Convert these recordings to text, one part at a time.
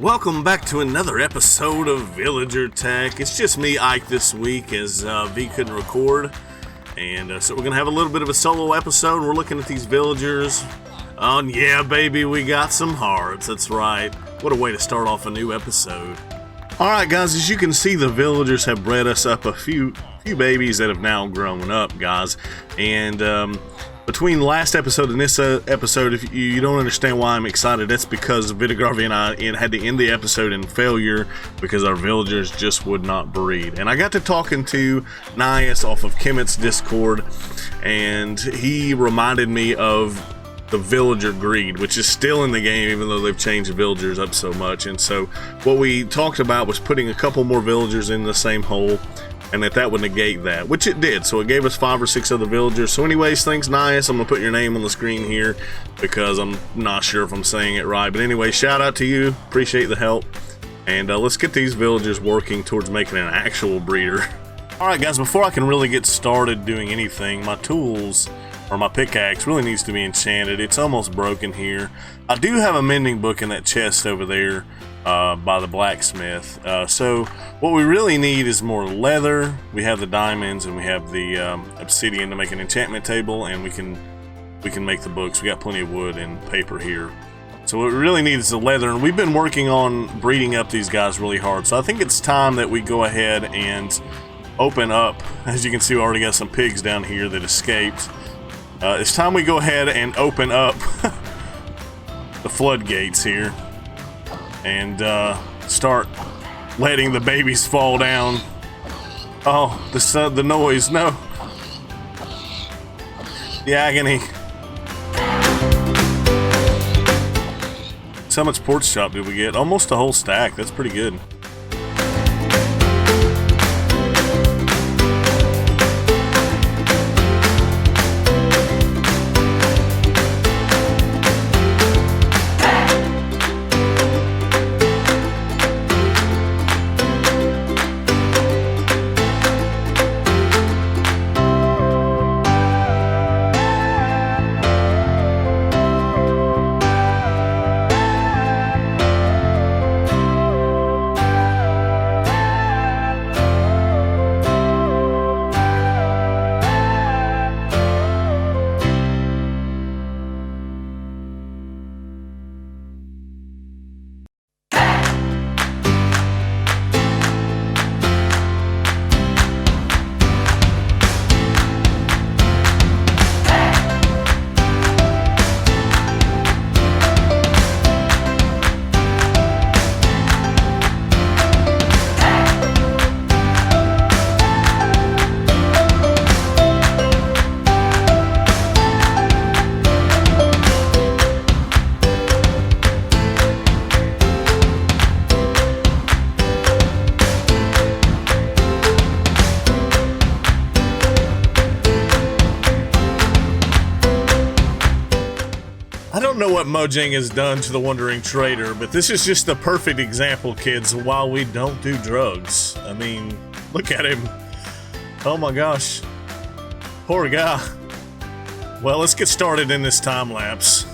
Welcome back to another episode of Villager Tech. It's just me, Ike, this week, as V couldn't record. And so we're going to have a little bit of a solo episode. We're looking at these villagers. And yeah, baby, we got some hearts. That's right. What a way to start off a new episode. Alright, guys, as you can see, the villagers have bred us up a few babies that have now grown up, guys. And between last episode and this episode, if you don't understand why I'm excited, that's because Vidargavia and I had to end the episode in failure because our villagers just would not breed. And I got to talking to Nias off of Kemet's Discord, and he reminded me of the villager greed, which is still in the game even though they've changed the villagers up so much. And so what we talked about was putting a couple more villagers in the same hole, and that would negate that, which it did. So it gave us 5 or 6 other villagers. So anyways, thanks, Nias. I'm gonna put your name on the screen here because I'm not sure if I'm saying it right, but anyway, shout out to you, appreciate the help. And let's get these villagers working towards making an actual breeder. Alright, guys, before I can really get started doing anything, my tools, or my pickaxe, really needs to be enchanted. It's almost broken here. I do have a mending book in that chest over there by the blacksmith. So what we really need is more leather. We have the diamonds and we have the obsidian to make an enchantment table, and we can make the books. We got plenty of wood and paper here. So what we really need is the leather, and we've been working on breeding up these guys really hard. So I think it's time that we go ahead and open up. As you can see, we already got some pigs down here that escaped. It's time we go ahead and open up the floodgates here and start letting the babies fall down. Oh, the noise, no. The agony. So how much pork chop did we get? Almost a whole stack. That's pretty good. I don't know what Mojang has done to the Wandering Trader, but this is just the perfect example, kids, while we don't do drugs. I mean, look at him. Oh my gosh. Poor guy. Well, let's get started in this time lapse.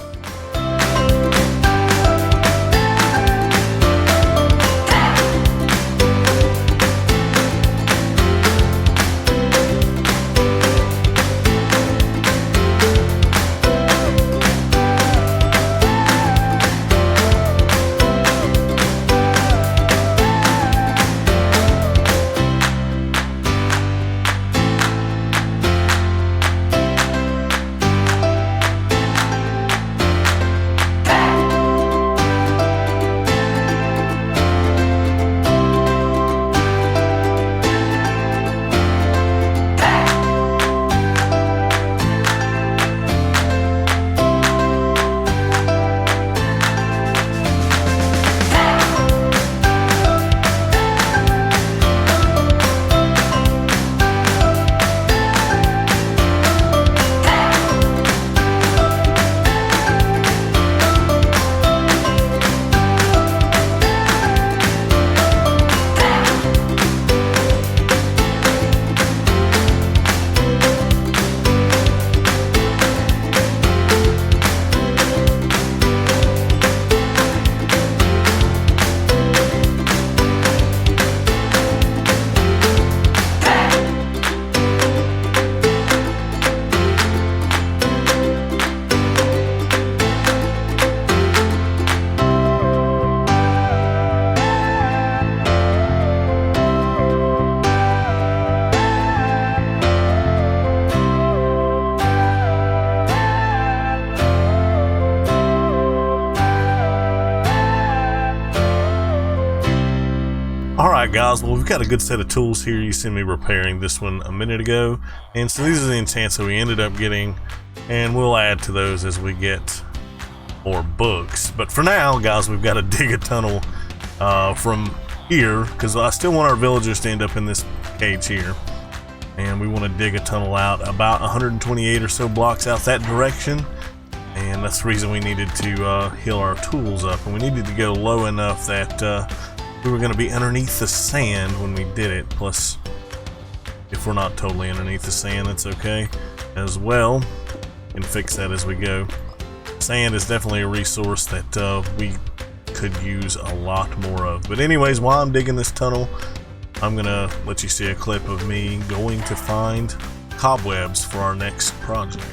Alright guys, well we've got a good set of tools here. You see me repairing this one a minute ago, and so these are the enchants that we ended up getting, and we'll add to those as we get more books. But for now guys, we've got to dig a tunnel from here, because I still want our villagers to end up in this cage here, and we want to dig a tunnel out about 128 or so blocks out that direction. And that's the reason we needed to heal our tools up, and we needed to go low enough that we were going to be underneath the sand when we did it. Plus, if we're not totally underneath the sand, that's okay as well. We can fix that as we go. Sand is definitely a resource that we could use a lot more of. But anyways, while I'm digging this tunnel, I'm going to let you see a clip of me going to find cobwebs for our next project.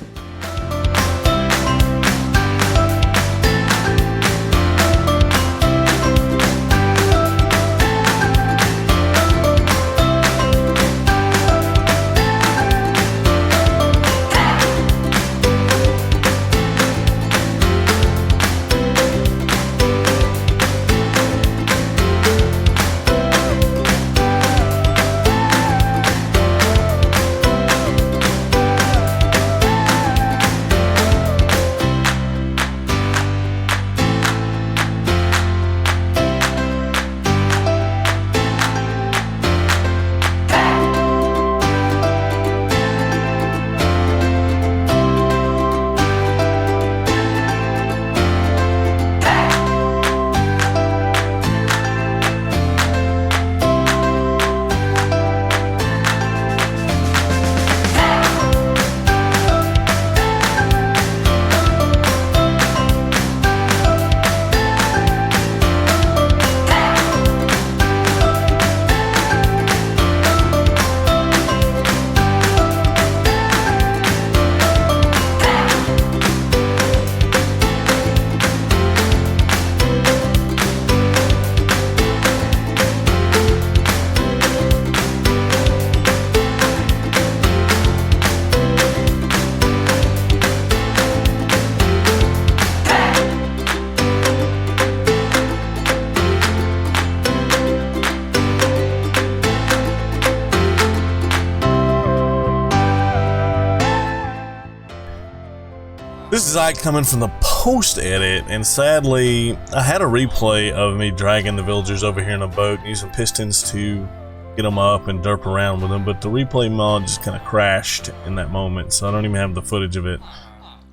This is Ike coming from the post edit, and sadly I had a replay of me dragging the villagers over here in a boat using pistons to get them up and derp around with them, but the replay mod just kind of crashed in that moment, so I don't even have the footage of it.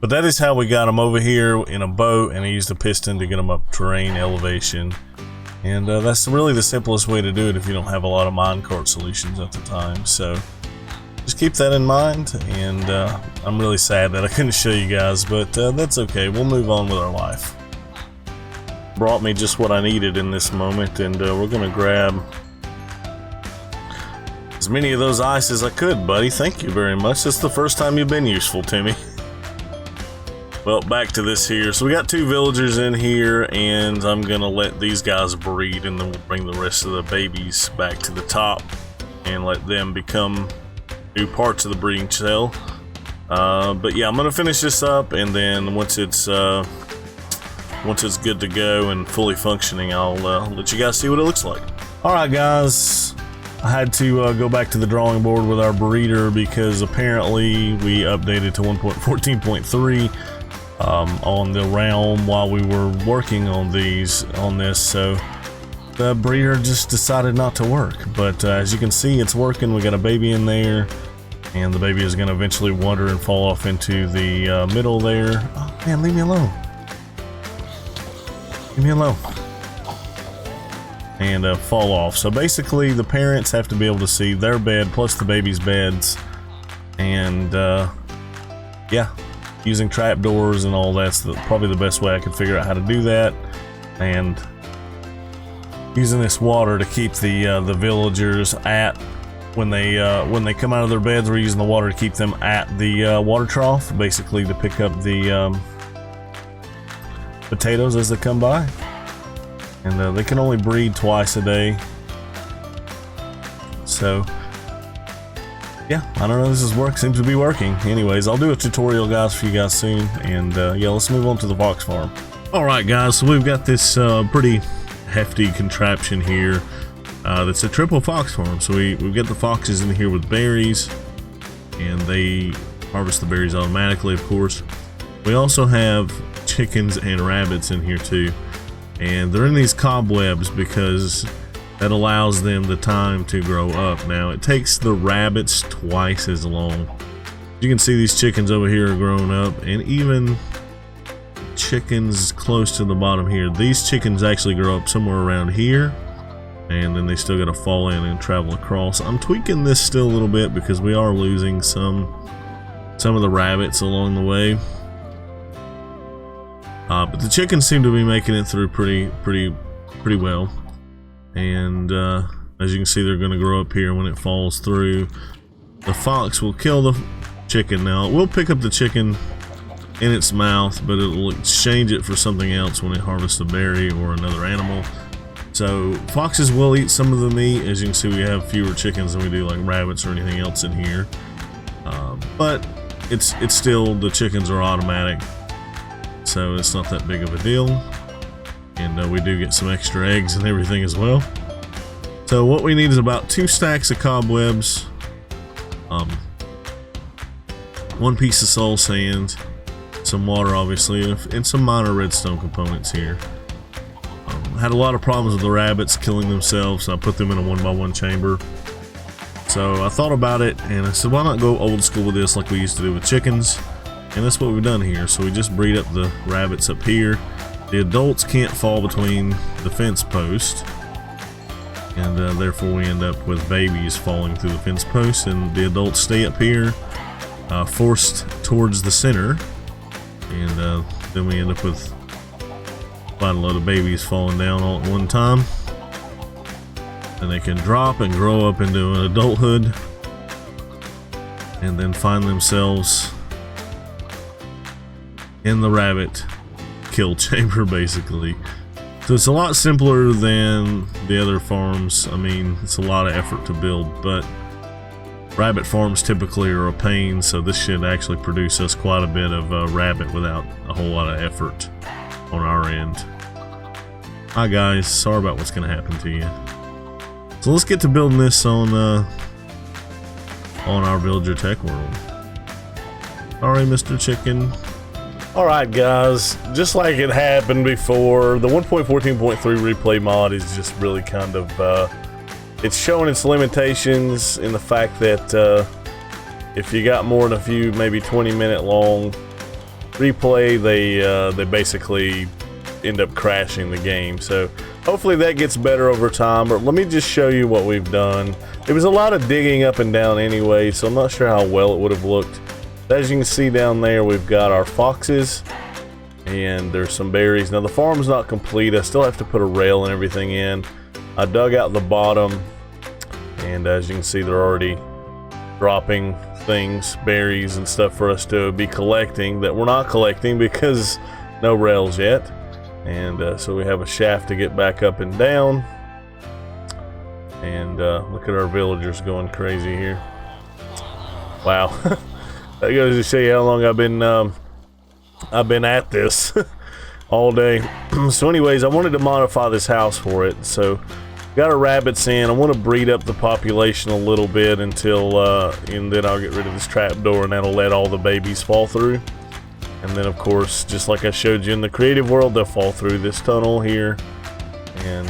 But that is how we got them over here in a boat, and I used a piston to get them up terrain elevation, and that's really the simplest way to do it if you don't have a lot of minecart solutions at the time. So just keep that in mind, and I'm really sad that I couldn't show you guys, but that's okay. We'll move on with our life. Brought me just what I needed in this moment, and we're gonna grab as many of those ice as I could, buddy. Thank you very much. That's the first time you've been useful to me. Well, back to this here. So we got 2 villagers in here, and I'm gonna let these guys breed, and then we'll bring the rest of the babies back to the top and let them become new parts of the breeding cell. But yeah, I'm gonna finish this up, and then once it's good to go and fully functioning, I'll let you guys see what it looks like. Alright guys, I had to go back to the drawing board with our breeder because apparently we updated to 1.14.3 on the realm while we were working on this, so the breeder just decided not to work. But as you can see, it's working. We got a baby in there, and the baby is going to eventually wander and fall off into the middle there. Oh man, leave me alone. Leave me alone. And fall off. So basically the parents have to be able to see their bed plus the baby's beds, and yeah, using trapdoors and all that's probably the best way I could figure out how to do that. And using this water to keep the villagers at when they come out of their beds. We're using the water to keep them at the water trough, basically to pick up the potatoes as they come by. And they can only breed twice a day. So yeah, I don't know, this seems to be working. Anyways, I'll do a tutorial guys for you guys soon, and yeah, let's move on to the Vox farm. Alright guys, so we've got this pretty hefty contraption here that's a triple fox farm. So we've got the foxes in here with berries, and they harvest the berries automatically, of course. We also have chickens and rabbits in here too, and they're in these cobwebs because that allows them the time to grow up. Now it takes the rabbits twice as long. You can see these chickens over here are growing up, and even chickens close to the bottom here. These chickens actually grow up somewhere around here, and then they still got to fall in and travel across. I'm tweaking this still a little bit because we are losing some of the rabbits along the way. But the chickens seem to be making it through pretty well. And as you can see, they're going to grow up here when it falls through. The fox will kill the chicken. Now, it will pick up the chicken in its mouth, but it will exchange it for something else when it harvests a berry or another animal. So foxes will eat some of the meat. As you can see, we have fewer chickens than we do like rabbits or anything else in here. But it's still, the chickens are automatic, so it's not that big of a deal. And we do get some extra eggs and everything as well. So what we need is about 2 stacks of cobwebs, 1 piece of soul sand, some water obviously, and some minor redstone components here. Had a lot of problems with the rabbits killing themselves, so I put them in a 1x1 chamber. So I thought about it, and I said, why not go old school with this like we used to do with chickens? And that's what we've done here. So we just breed up the rabbits up here. The adults can't fall between the fence post, and therefore we end up with babies falling through the fence post, and the adults stay up here, forced towards the center, and then we end up with quite a load of babies falling down all at one time. And they can drop and grow up into an adulthood, and then find themselves in the rabbit kill chamber, basically. So it's a lot simpler than the other farms. I mean, it's a lot of effort to build, but rabbit farms typically are a pain, so this should actually produce us quite a bit of rabbit without a whole lot of effort on our end. Hi guys, sorry about what's going to happen to you. So let's get to building this on our Villager Tech world. Alright, Mr. Chicken. Alright guys, just like it happened before, the 1.14.3 replay mod is just really kind of, it's showing its limitations in the fact that if you got more than a few, maybe 20-minute long replay, they basically end up crashing the game. So hopefully that gets better over time, but let me just show you what we've done. It was a lot of digging up and down anyway, so I'm not sure how well it would have looked. As you can see down there, we've got our foxes, and there's some berries. Now the farm's not complete. I still have to put a rail and everything in. I dug out the bottom, and as you can see, they're already dropping things, berries and stuff for us to be collecting that we're not collecting because no rails yet. And so we have a shaft to get back up and down. And look at our villagers going crazy here. Wow. That goes to show you how long I've been at this all day. So anyways, I wanted to modify this house for it. So got our rabbits in. I want to breed up the population a little bit until and then I'll get rid of this trapdoor, and that'll let all the babies fall through. And then of course, just like I showed you in the creative world, they'll fall through this tunnel here and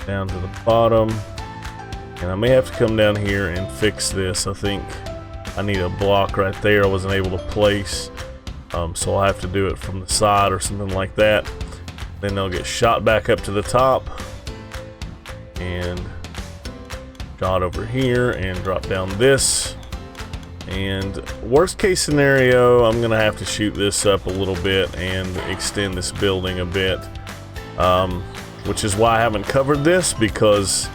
down to the bottom. And I may have to come down here and fix this. I think I need a block right there I wasn't able to place, so I'll have to do it from the side or something like that. Then they'll get shot back up to the top and shot over here and drop down this. And worst case scenario, I'm gonna have to shoot this up a little bit and extend this building a bit, which is why I haven't covered this, because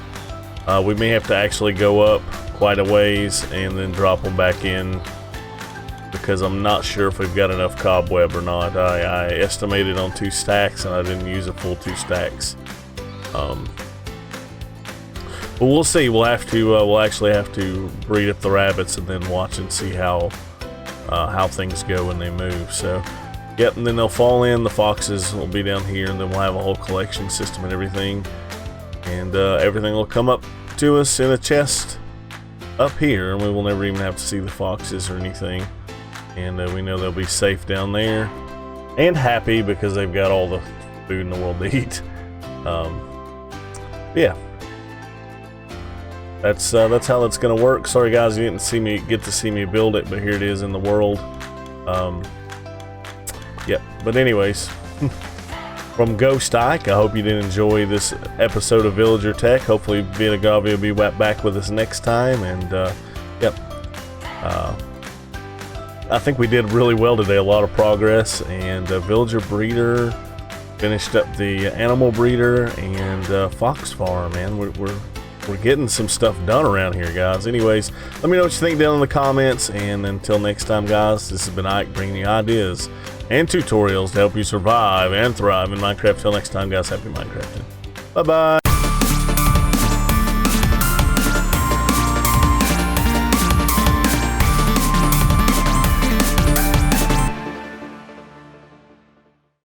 we may have to actually go up quite a ways and then drop them back in, because I'm not sure if we've got enough cobweb or not. I estimated on 2 stacks and I didn't use a full 2 stacks. But we'll see. We'll actually have to breed up the rabbits and then watch and see how things go when they move. So yep, and then they'll fall in. The foxes will be down here, and then we'll have a whole collection system and everything. and everything will come up to us in a chest up here, and we will never even have to see the foxes or anything. And we know they'll be safe down there and happy because they've got all the food in the world to eat. Yeah, that's how that's gonna work. Sorry guys, you didn't get to see me build it, but here it is in the world. Yeah, but anyways, from Ghost Ike, I hope you did enjoy this episode of Villager Tech. Hopefully Vidargavia will be back with us next time, and yep, I think we did really well today, a lot of progress, and Villager Breeder, finished up the animal breeder, and fox farm, man. We're getting some stuff done around here, guys. Anyways, let me know what you think down in the comments, and until next time, guys, this has been Ike bringing you ideas and tutorials to help you survive and thrive in Minecraft. Till next time, guys, happy Minecrafting. Bye-bye.